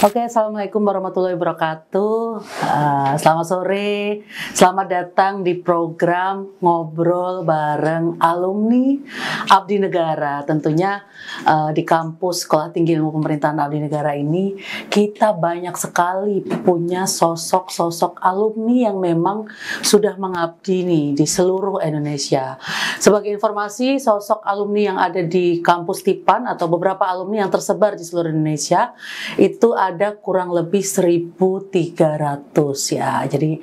Oke, Assalamualaikum warahmatullahi wabarakatuh. Selamat sore, selamat datang di program Ngobrol Bareng Alumni Abdi Negara. Tentunya di kampus Sekolah Tinggi Ilmu Pemerintahan Abdi Negara ini, kita banyak sekali punya sosok-sosok alumni yang memang sudah mengabdi nih di seluruh Indonesia. Sebagai informasi, sosok alumni yang ada di kampus TIPAN atau beberapa alumni yang tersebar di seluruh Indonesia, itu ada kurang lebih 1.300 ya. Jadi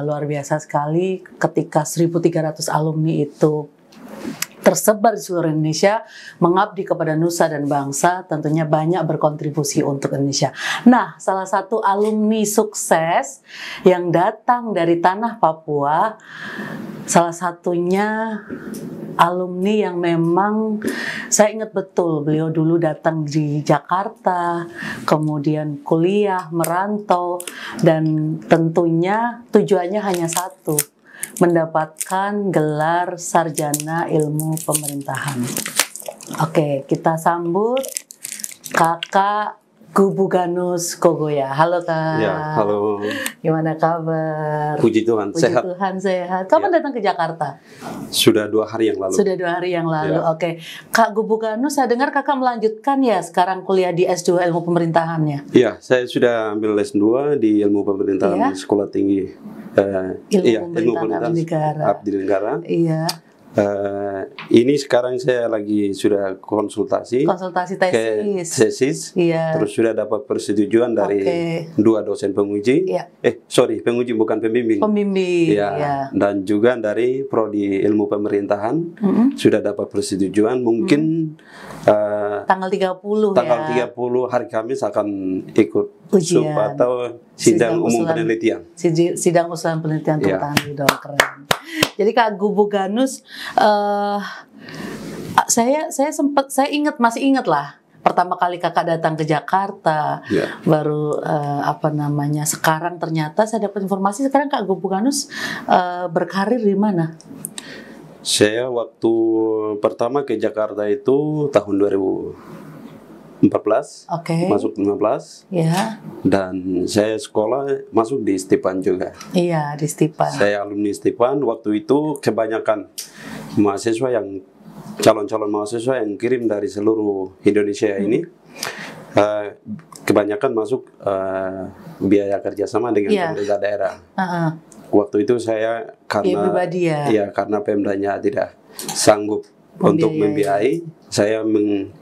luar biasa sekali ketika 1.300 alumni itu tersebar di seluruh Indonesia, mengabdi kepada nusa dan bangsa, tentunya banyak berkontribusi untuk Indonesia. Nah, salah satu alumni sukses yang datang dari tanah Papua, salah satunya alumni yang memang saya ingat betul, beliau dulu datang di Jakarta, kemudian kuliah, merantau, dan tentunya tujuannya hanya satu, mendapatkan gelar sarjana ilmu pemerintahan. Oke, kita sambut Kakak Gubuganus Kogoya. Halo Kak. Ya, halo. Gimana kabar? Puji Tuhan, Puji sehat. Tuhan, sehat. Kapan datang ke Jakarta? Sudah 2 hari yang lalu. Sudah 2 hari yang lalu. Ya. Oke. Kak Gubuganus, saya dengar kakak melanjutkan ya sekarang kuliah di S2 ilmu pemerintahannya. Iya, saya sudah ambil S2 di ilmu pemerintahan Sekolah Tinggi Ilmu Pemerintahan Abdi Negara. Iya. Ini sekarang saya lagi sudah konsultasi tesis. tesis. Iya. Terus sudah dapat persetujuan dari 2 dosen penguji. Iya. Penguji bukan pembimbing. Pembimbing. Ya, iya. Dan juga dari prodi ilmu pemerintahan sudah dapat persetujuan. Mungkin tanggal 30 tanggal ya. 30 hari Kamis akan ikut ujian atau sidang umum penelitian. Sidang usulan penelitian tentang keren. Jadi Kak Gubuganus, masih ingat lah pertama kali kakak datang ke Jakarta, baru sekarang ternyata saya dapat informasi sekarang Kak Gubuganus berkarir di mana? Saya waktu pertama ke Jakarta itu tahun 2014, masuk 15, dan saya sekolah masuk di Stipan juga. Iya, di Stipan. Saya alumni Stipan. Waktu itu kebanyakan mahasiswa yang calon-calon mahasiswa yang kirim dari seluruh Indonesia ini, kebanyakan masuk biaya kerjasama dengan pemerintah daerah. Waktu itu saya karena Pemdanya tidak sanggup untuk membiayai, saya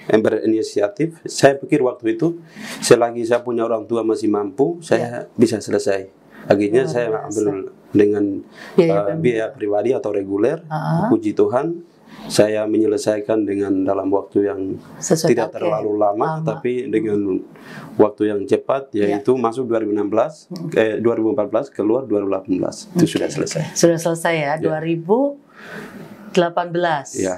berinisiatif. Saya pikir waktu itu selagi saya punya orang tua masih mampu, saya bisa selesai. Akhirnya saya ambil dengan biaya pribadi atau reguler. Puji Tuhan, saya menyelesaikan dengan dalam waktu yang tidak terlalu lama, tapi dengan waktu yang cepat, yaitu masuk 2014, keluar 2018. Itu sudah selesai. Sudah selesai ya, 2018.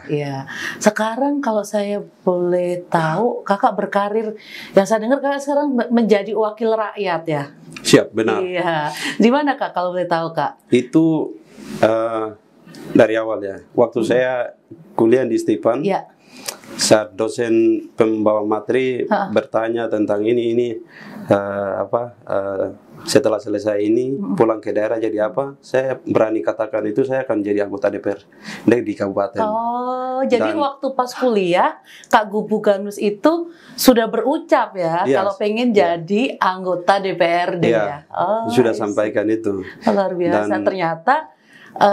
Ya. Sekarang kalau saya boleh tahu, kakak berkarir, yang saya dengar kakak sekarang menjadi wakil rakyat ya? Siap, benar. Iya. Di mana Kak kalau boleh tahu Kak? Itu dari awal ya. Waktu saya kuliah di Stipan, saat dosen pembawa materi bertanya tentang ini setelah selesai ini pulang ke daerah jadi apa, saya berani katakan itu saya akan jadi anggota DPR di kabupaten. Jadi waktu pas kuliah Kak Gubuganus itu sudah berucap ya kalau pengen jadi anggota DPRD ya. Sudah sampaikan itu. Luar biasa. Ternyata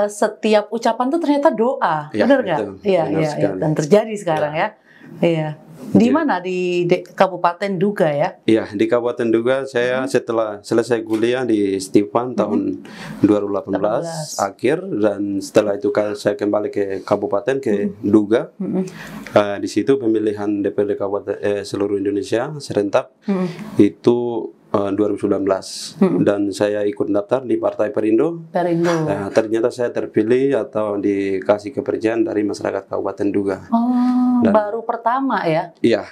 setiap ucapan itu ternyata doa, benar nggak? Iya. Dan terjadi sekarang ya. Iya. Di mana? Di Kabupaten Duga ya? Iya, di Kabupaten Duga. Saya setelah selesai kuliah di Stipan tahun 2018 akhir, dan setelah itu saya kembali ke Kabupaten, ke Duga. Di situ pemilihan DPRD Kabupaten seluruh Indonesia serentak itu 2019, dan saya ikut daftar di Partai Perindo. Ternyata saya terpilih atau dikasih kepercayaan dari masyarakat Kabupaten Duga. Baru pertama ya? Iya.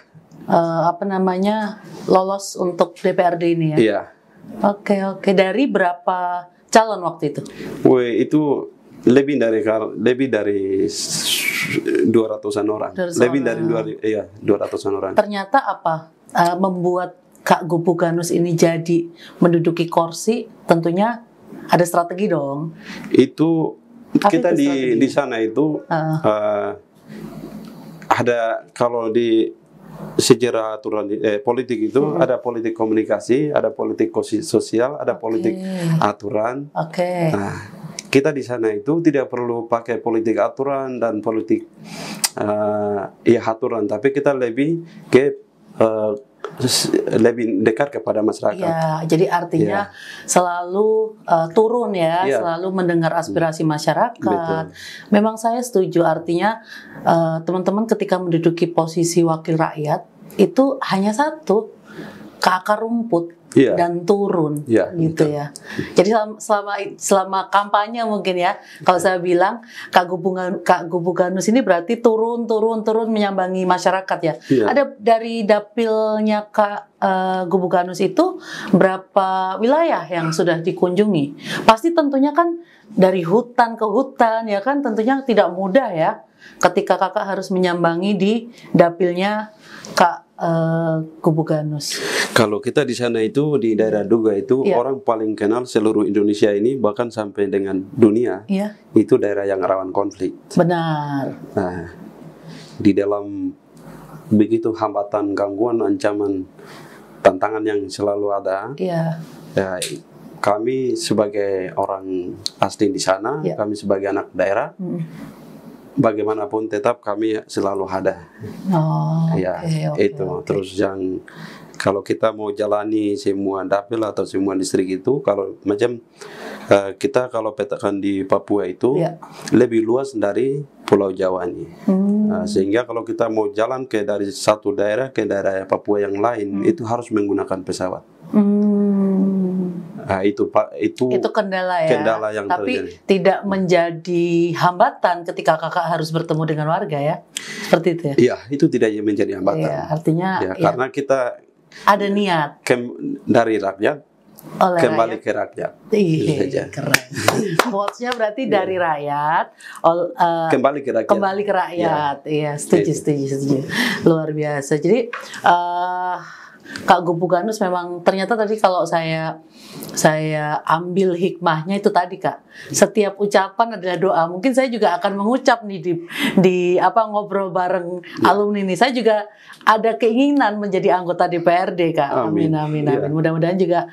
Lolos untuk DPRD ini ya? Iya. Oke. Dari berapa calon waktu itu? Itu lebih dari 200-an orang. Lebih dari 200-an orang. Ternyata apa? Membuat Kak Gupuganus ini jadi menduduki kursi, tentunya ada strategi dong. Itu kita di sana itu ada, kalau di sejarah aturan politik itu ada politik komunikasi, ada politik sosial, ada politik aturan. Nah, kita di sana itu tidak perlu pakai politik aturan dan politik aturan, tapi kita lebih ke lebih dekat kepada masyarakat. Ya, jadi artinya selalu turun selalu mendengar aspirasi masyarakat. Betul. Memang saya setuju, artinya teman-teman ketika menduduki posisi wakil rakyat itu hanya satu, ke akar rumput dan turun, gitu ya. Jadi selama kampanye mungkin ya, kalau saya bilang Kak Gupuganus ini berarti turun menyambangi masyarakat ya. Ada dari dapilnya Kak Gupuganus itu berapa wilayah yang sudah dikunjungi? Pasti tentunya kan dari hutan ke hutan ya kan, tentunya tidak mudah ya ketika kakak harus menyambangi di dapilnya Kak Gupuganus. Kalau kita di sana itu di daerah Duga itu orang paling kenal seluruh Indonesia ini, bahkan sampai dengan dunia, itu daerah yang rawan konflik. Benar. Nah, di dalam begitu hambatan, gangguan, ancaman, tantangan yang selalu ada, kami sebagai orang asli di sana, kami sebagai anak daerah, bagaimanapun tetap kami selalu ada. Terus yang kalau kita mau jalani semua dapil atau semua distrik itu, kalau macam kita kalau petakan di Papua itu lebih luas dari Pulau Jawa ini. Sehingga kalau kita mau jalan dari satu daerah ke daerah Papua yang lain itu harus menggunakan pesawat. Nah, itu kendala ya. Kendala yang tapi terjadi. Tidak menjadi hambatan ketika kakak harus bertemu dengan warga ya. Seperti itu ya. Iya, itu tidak menjadi hambatan. Artinya karena kita ada niat dari rakyat kembali ke rakyat. Iya, keren. Quotes-nya berarti dari rakyat kembali ke rakyat. Kembali ke rakyat. Iya, setuju. Luar biasa. Jadi Kak Gupuganus memang ternyata tadi kalau saya ambil hikmahnya itu tadi Kak, setiap ucapan adalah doa. Mungkin saya juga akan mengucap nih di ngobrol bareng alumni ini. Saya juga ada keinginan menjadi anggota DPRD Kak. Amin. Mudah-mudahan juga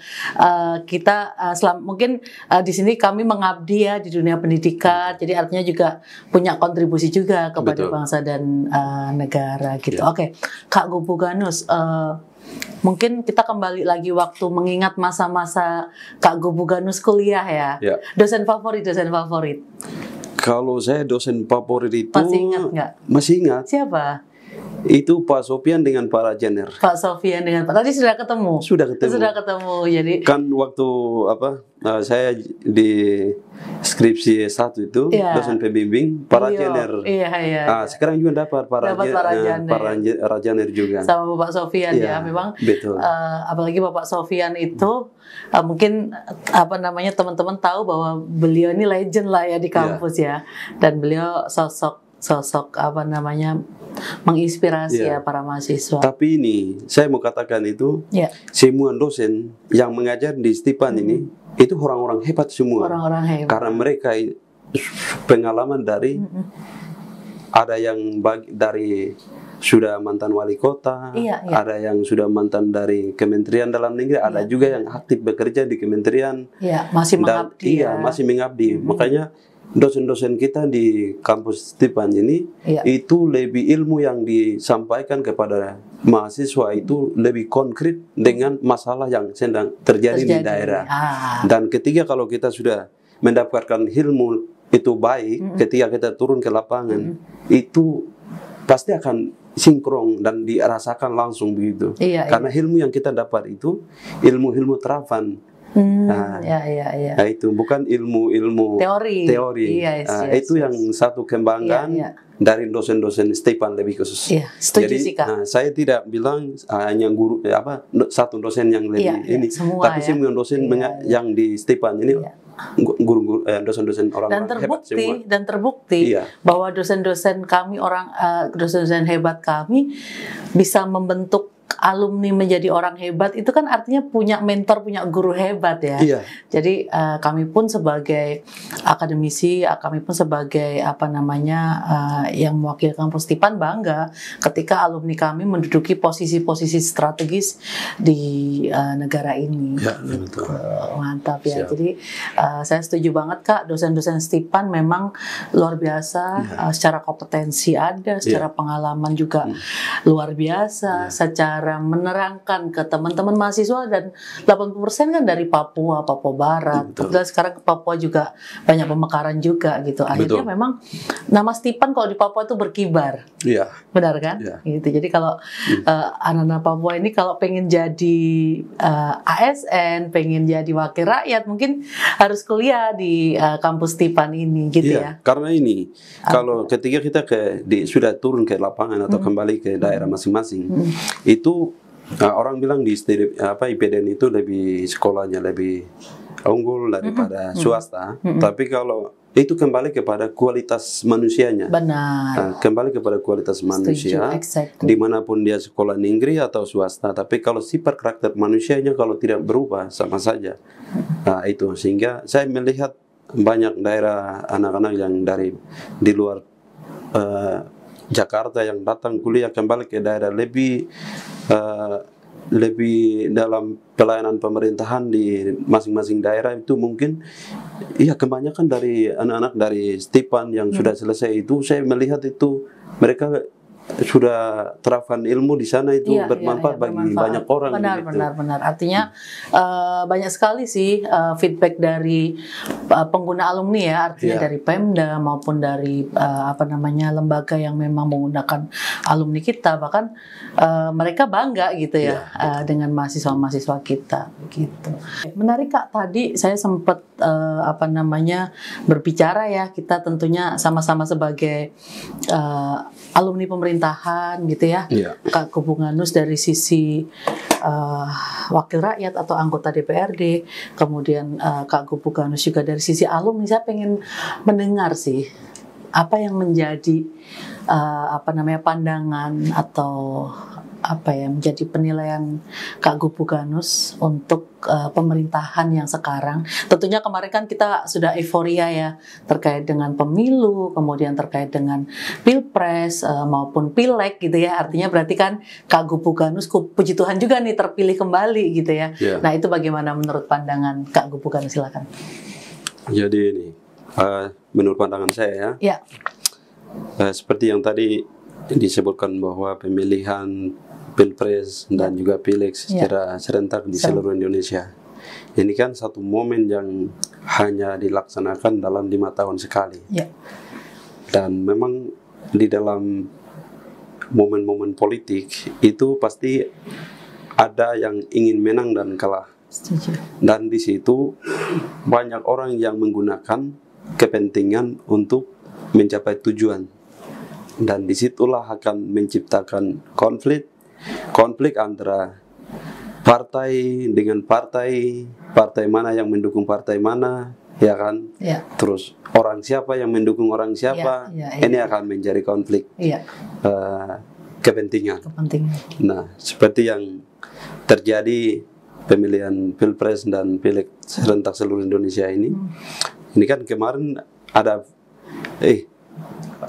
kita mungkin di sini kami mengabdi ya di dunia pendidikan. Jadi artinya juga punya kontribusi juga kepada bangsa dan negara gitu. Oke, Kak Gupuganus, mungkin kita kembali lagi waktu mengingat masa-masa Kak Gupuganus kuliah ya. Dosen favorit. Kalau saya dosen favorit itu masih ingat nggak? Masih ingat. Siapa? Itu Pak Sofian dengan Pak Rajener. Pak Sofian dengan Pak. Tadi sudah ketemu. Sudah ketemu. Jadi kan waktu saya di skripsi S1 itu dosen pembimbing Pak Rajener. Sekarang juga dapat Pak Rajener juga. Sama Bapak Sofian ya. Memang betul. Apalagi Bapak Sofian itu mungkin teman-teman tahu bahwa beliau ini legend lah ya di kampus ya. Dan beliau sosok menginspirasi para mahasiswa. Tapi ini saya mau katakan itu semua dosen yang mengajar di Stipan ini itu orang-orang hebat semua. Orang-orang hebat. Karena mereka pengalaman dari ada yang dari sudah mantan wali kota, ada yang sudah mantan dari Kementerian Dalam Negeri, ada juga yang aktif bekerja di kementerian. Masih mengabdi. Masih mengabdi. Makanya dosen-dosen kita di kampus Stipan ini itu lebih ilmu yang disampaikan kepada mahasiswa itu lebih konkret dengan masalah yang sedang terjadi di daerah. Dan ketika kalau kita sudah mendapatkan ilmu itu baik, ketika kita turun ke lapangan itu pasti akan sinkron dan dirasakan langsung begitu. Karena ilmu yang kita dapat itu ilmu-ilmu terapan. Nah, itu bukan ilmu teori. Itu yang satu kembangan dari dosen-dosen Stipan lebih khusus. Setuju sih Kak. Saya tidak bilang hanya guru satu dosen yang lebih ini, tapi semua dosen yang di Stipan ini guru-guru dosen-dosen orang hebat semua. Dan terbukti bahwa dosen-dosen kami dosen-dosen hebat kami bisa membentuk alumni menjadi orang hebat itu kan artinya punya mentor, punya guru hebat ya. Iya. Jadi kami pun sebagai akademisi, kami pun sebagai yang mewakili kampus Tipan bangga ketika alumni kami menduduki posisi-posisi strategis di negara ini. Ya, betul. Mantap ya. Siap. Jadi saya setuju banget Kak, dosen-dosen Tipan memang luar biasa, secara kompetensi ada, secara pengalaman juga luar biasa, secara menerangkan ke teman-teman mahasiswa, dan 80% kan dari Papua Barat. Dan sekarang ke Papua juga banyak pemekaran juga gitu. Akhirnya memang nama Tipan kalau di Papua itu berkibar. Iya. Benar kan? Gitu. Jadi kalau anak-anak Papua ini kalau pengen jadi ASN, pengen jadi wakil rakyat, mungkin harus kuliah di kampus Tipan ini gitu ya. Karena ini kalau ketika kita sudah turun ke lapangan atau kembali ke daerah masing-masing, itu orang bilang di IPDN itu sekolahnya lebih unggul daripada swasta. Tapi kalau itu kembali kepada kualitas manusianya. Benar. Kembali kepada kualitas manusia, dimanapun dia sekolah negeri atau swasta. Tapi kalau sifat karakter manusianya kalau tidak berubah sama saja. Itu sehingga saya melihat banyak daerah anak-anak yang di luar Jakarta yang datang kuliah kembali ke daerah lebih dalam pelayanan pemerintahan di masing-masing daerah itu mungkin kebanyakan dari anak-anak dari Tipan yang sudah selesai itu saya melihat itu mereka sudah terapkan ilmu di sana itu bermanfaat bagi banyak orang. Benar. Artinya banyak sekali sih feedback dari pengguna alumni ya, artinya dari Pemda maupun dari lembaga yang memang menggunakan alumni kita, bahkan mereka bangga gitu ya dengan mahasiswa-mahasiswa kita gitu. Menarik Kak, tadi saya sempat berbicara ya, kita tentunya sama-sama sebagai alumni pemerintahan gitu ya. Kak Kupunganus dari sisi wakil rakyat atau anggota DPRD, kemudian Kak Kupunganus juga dari sisi alumni. Saya pengen mendengar sih apa yang menjadi pandangan atau menjadi penilaian Kak Kupunganus untuk pemerintahan yang sekarang. Tentunya kemarin kan kita sudah euforia ya terkait dengan pemilu, kemudian terkait dengan pilpres maupun pileg gitu ya. Artinya berarti kan Kak Kupunganus, puji Tuhan juga nih terpilih kembali gitu ya. Nah itu bagaimana menurut pandangan Kak Kupunganus, silakan. Jadi ini menurut pandangan saya seperti yang tadi disebutkan bahwa pemilihan pilpres dan juga pileg secara serentak di seluruh Indonesia. Ini kan satu momen yang hanya dilaksanakan dalam 5 tahun sekali. Dan memang di dalam momen-momen politik itu pasti ada yang ingin menang dan kalah. Dan di situ banyak orang yang menggunakan kepentingan untuk mencapai tujuan. Dan disitulah akan menciptakan konflik antara partai dengan partai mana yang mendukung partai mana, ya kan? Terus orang siapa yang mendukung orang siapa, ini akan menjadi konflik kepentingan. Nah, seperti yang terjadi pemilihan pilpres dan pileg serentak seluruh Indonesia ini kan kemarin ada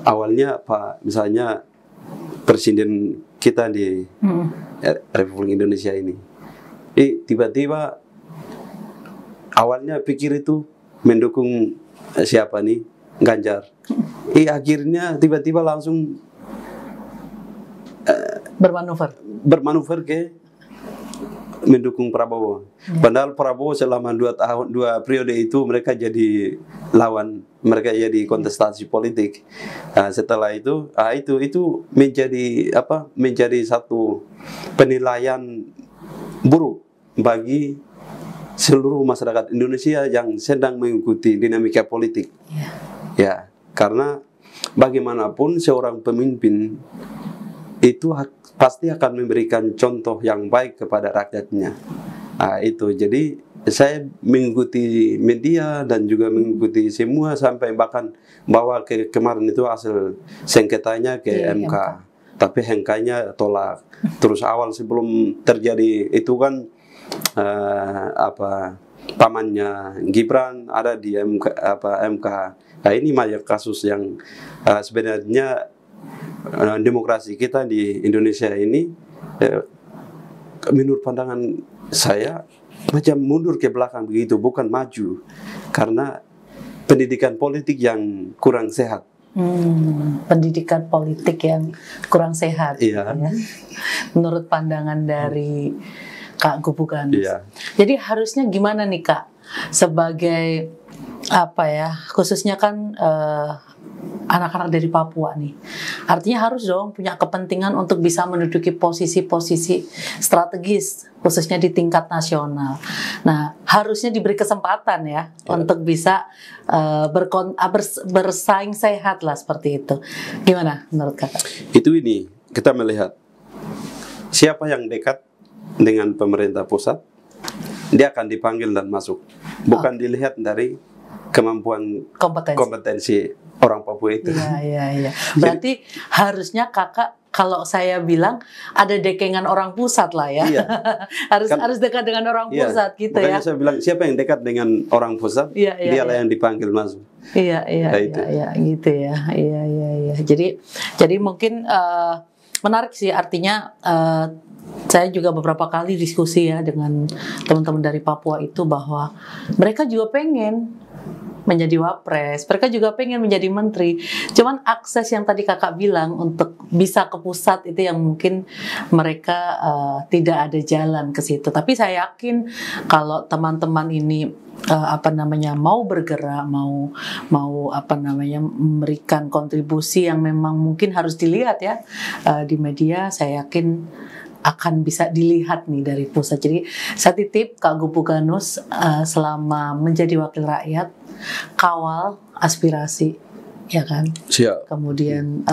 awalnya misalnya presiden kita di Republik Indonesia ini tiba-tiba awalnya pikir itu mendukung siapa nih, Ganjar, akhirnya tiba-tiba langsung bermanuver ke mendukung Prabowo. Padahal Prabowo selama 2 periode itu mereka jadi lawan, mereka jadi kontestasi politik. Setelah itu menjadi satu penilaian buruk bagi seluruh masyarakat Indonesia yang sedang mengikuti dinamika politik. Karena bagaimanapun seorang pemimpin itu pasti akan memberikan contoh yang baik kepada rakyatnya. Itu jadi saya mengikuti media dan juga mengikuti semua sampai bahkan bawa kemarin itu hasil sengketanya ke MK. tapi Hengkainya tolak. Terus awal sebelum terjadi itu kan pamannya Gibran ada di MK. Nah, ini banyak kasus yang sebenarnya demokrasi kita di Indonesia ini menurut pandangan saya macam mundur ke belakang begitu, bukan maju, karena pendidikan politik yang kurang sehat. Pendidikan politik yang kurang sehat. Iya. Ya. Menurut pandangan dari Kak Gubuganus. Iya. Jadi harusnya gimana nih Kak, sebagai khususnya kan anak-anak dari Papua nih, artinya harus dong punya kepentingan untuk bisa menduduki posisi-posisi strategis, khususnya di tingkat nasional. Nah, harusnya diberi kesempatan ya untuk bisa bersaing sehat lah seperti itu. Gimana menurut Kakak? Itu ini kita melihat siapa yang dekat dengan pemerintah pusat, dia akan dipanggil dan masuk. Bukan dilihat dari kemampuan kompetensi orang Papua itu. Iya. Berarti harusnya Kakak, kalau saya bilang ada dekengan orang pusat lah ya. Iya. harus dekat dengan orang pusat gitu. Makanya saya bilang siapa yang dekat dengan orang pusat, dialah yang dipanggil masuk. Iya, gitu ya. Iya. Jadi mungkin menarik sih, artinya saya juga beberapa kali diskusi ya dengan teman-teman dari Papua itu, bahwa mereka juga pengen menjadi wapres, mereka juga pengen menjadi menteri. Cuman akses yang tadi Kakak bilang untuk bisa ke pusat itu yang mungkin mereka tidak ada jalan ke situ. Tapi saya yakin kalau teman-teman ini mau bergerak, mau memberikan kontribusi yang memang mungkin harus dilihat ya di media, saya yakin akan bisa dilihat nih dari pusat. Jadi saya titip Kak Gubuganus selama menjadi wakil rakyat, kawal aspirasi, ya kan? Siap. Kemudian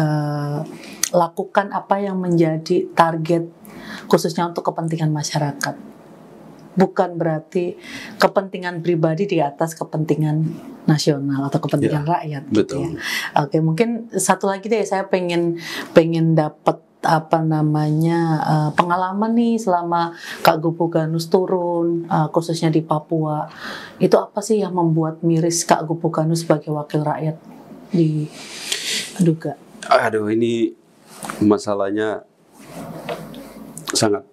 lakukan apa yang menjadi target khususnya untuk kepentingan masyarakat. Bukan berarti kepentingan pribadi di atas kepentingan nasional atau kepentingan rakyat. Betul. Gitu ya. Oke, mungkin satu lagi deh, saya pengen dapat pengalaman nih selama Kak Gubuganus turun khususnya di Papua. Itu apa sih yang membuat miris Kak Gubuganus sebagai wakil rakyat di Duga? Aduh, ini masalahnya sangat,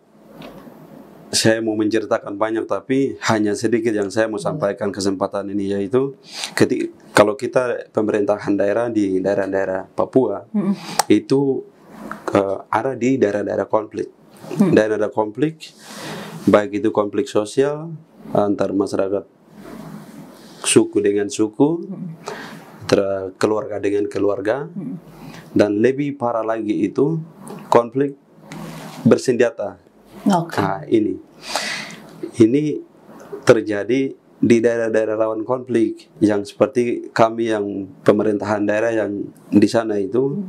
saya mau menceritakan banyak tapi hanya sedikit yang saya mau sampaikan kesempatan ini, yaitu kalau kita pemerintahan daerah di daerah-daerah Papua itu ada di daerah-daerah konflik. Daerah-daerah konflik, baik itu konflik sosial antar masyarakat suku dengan suku, keluarga dengan keluarga, dan lebih parah lagi itu konflik bersenjata. Nah, ini terjadi di daerah-daerah rawan konflik yang seperti kami yang pemerintahan daerah yang di sana itu.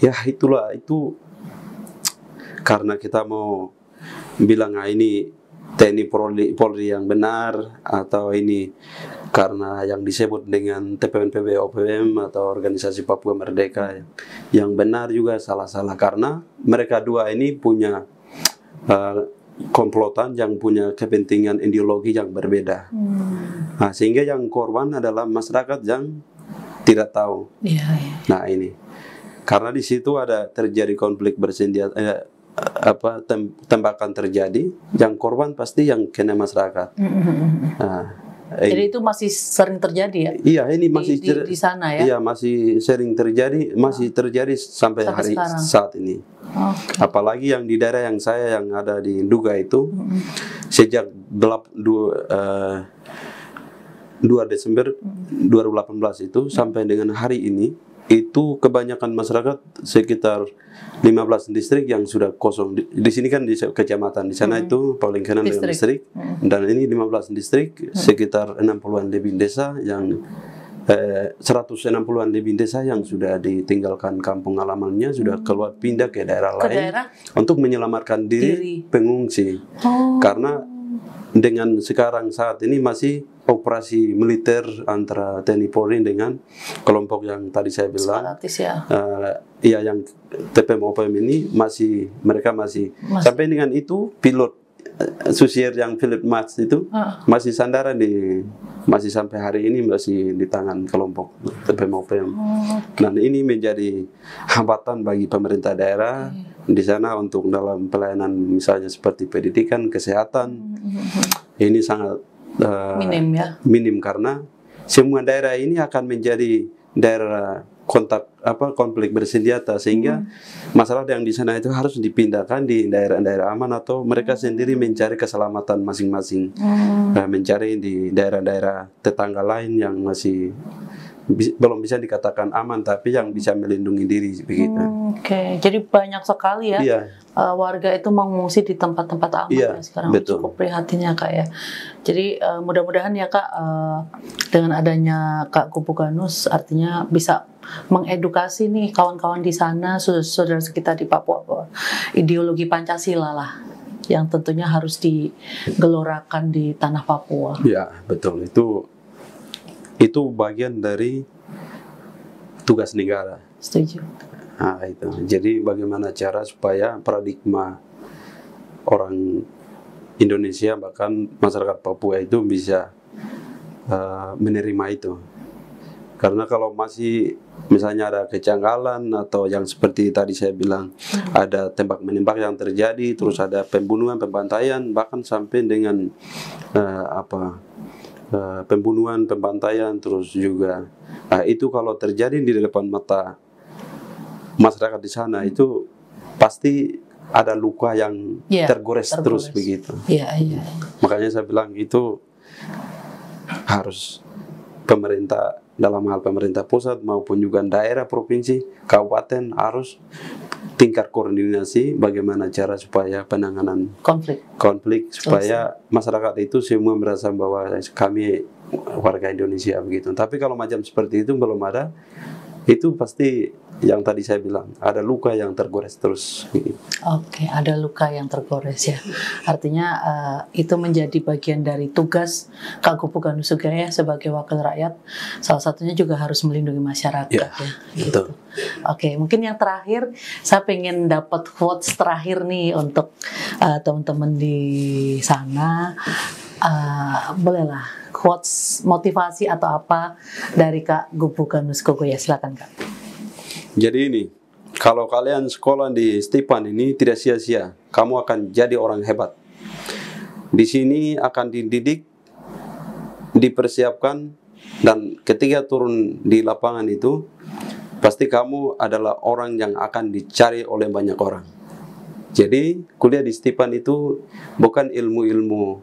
Ya itulah, itu karena kita mau bilang ini TNI Polri yang benar, atau ini karena yang disebut dengan TPNPB OPM atau Organisasi Papua Merdeka yang benar juga salah-salah, karena mereka dua ini punya komplotan yang punya kepentingan ideologi yang berbeda. Nah, sehingga yang korban adalah masyarakat yang tidak tahu. Nah, ini karena di situ ada terjadi konflik bersenjata, tembakan terjadi, yang korban pasti yang kena masyarakat. Nah, jadi itu masih sering terjadi ya? Iya, ini masih di sana ya? Iya, masih sering terjadi, masih terjadi sampai hari sekarang. Saat ini. Apalagi yang di daerah yang saya yang ada di Duga itu, sejak 2 Desember 2018 itu sampai dengan hari ini, itu kebanyakan masyarakat sekitar 15 distrik yang sudah kosong. Di sini kan di kecamatan, di sana itu paling kanan dengan distrik, dan ini 15 distrik, sekitar 60-an lebih desa yang 160-an lebih desa yang sudah ditinggalkan kampung halamannya, sudah keluar pindah ke daerah lain untuk menyelamatkan diri pengungsi. Karena dengan sekarang saat ini masih operasi militer antara TNI Polri dengan kelompok yang tadi saya bilang, ya yang TPM OPM ini mereka masih sampai dengan itu pilot Susier yang Philip Marx itu masih sandaran masih sampai hari ini masih di tangan kelompok TPM OPM. Dan ini menjadi hambatan bagi pemerintah daerah di sana untuk dalam pelayanan misalnya seperti pendidikan, kesehatan. Ini sangat minim karena semua daerah ini akan menjadi daerah konflik bersenjata, sehingga masalah yang di sana itu harus dipindahkan di daerah-daerah aman atau mereka sendiri mencari keselamatan masing-masing, mencari di daerah-daerah tetangga lain yang masih belum bisa dikatakan aman tapi yang bisa melindungi diri begitu. Oke, jadi banyak sekali ya warga itu mengungsi di tempat-tempat aman ya sekarang. Betul. Cukup prihatin ya Kak ya. Jadi mudah-mudahan ya Kak dengan adanya Kak Kubuganus artinya bisa mengedukasi nih kawan-kawan di sana, saudara kita di Papua, ideologi Pancasila lah yang tentunya harus digelorakan di tanah Papua. Ya betul, itu bagian dari tugas negara. Setuju. Nah, itu. Jadi bagaimana cara supaya paradigma orang Indonesia bahkan masyarakat Papua itu bisa menerima itu. Karena kalau masih misalnya ada kejanggalan atau yang seperti tadi saya bilang ada tembak menembak yang terjadi, terus ada pembunuhan, pembantaian, bahkan sampai dengan pembunuhan, pembantaian, terus juga itu kalau terjadi di depan mata masyarakat di sana itu pasti ada luka yang tergores terus begitu. Makanya saya bilang itu harus pemerintah, dalam hal pemerintah pusat maupun juga daerah, provinsi, kabupaten harus tingkat koordinasi bagaimana cara supaya penanganan konflik supaya masyarakat itu semua merasa bahwa kami warga Indonesia begitu. Tapi kalau macam seperti itu belum ada, itu pasti yang tadi saya bilang ada luka yang tergores terus. Oke, ada luka yang tergores ya. Artinya itu menjadi bagian dari tugas Kak Kubuganus Sugaya sebagai wakil rakyat. Salah satunya juga harus melindungi masyarakat ya. Betul. Oke, mungkin yang terakhir saya pengen dapat quotes terakhir nih untuk teman-teman di sana. Bolehlah quotes motivasi atau apa dari Kak Kubuganus Sugaya, silakan Kak. Jadi ini, kalau kalian sekolah di Stipan ini tidak sia-sia, kamu akan jadi orang hebat. Di sini akan dididik, dipersiapkan, dan ketika turun di lapangan itu, pasti kamu adalah orang yang akan dicari oleh banyak orang. Jadi kuliah di Stipan itu bukan ilmu-ilmu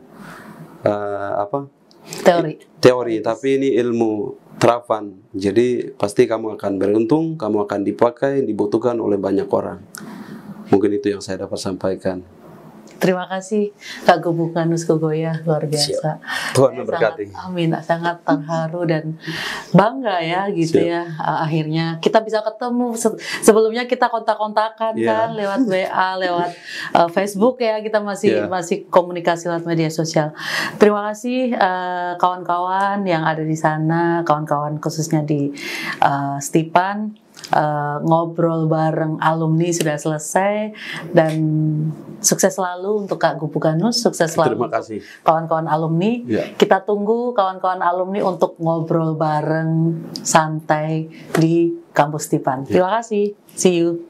teori, tapi ini ilmu terapan. Jadi pasti kamu akan beruntung, kamu akan dipakai, dibutuhkan oleh banyak orang. Mungkin itu yang saya dapat sampaikan. Terima kasih Kak Kubuganus Sugaya, luar biasa. Tuhan memberkati. Amin, sangat terharu dan bangga ya gitu ya. Akhirnya kita bisa ketemu. Sebelumnya kita kontak-kontakan kan lewat WA, lewat Facebook ya. Kita masih komunikasi lewat media sosial. Terima kasih kawan-kawan yang ada di sana, kawan-kawan khususnya di Stipan. Ngobrol bareng alumni sudah selesai dan sukses selalu untuk Kak Kubuganus, sukses selalu untuk kawan-kawan alumni. Kita tunggu kawan-kawan alumni untuk ngobrol bareng santai di kampus Stipan. Terima kasih, see you.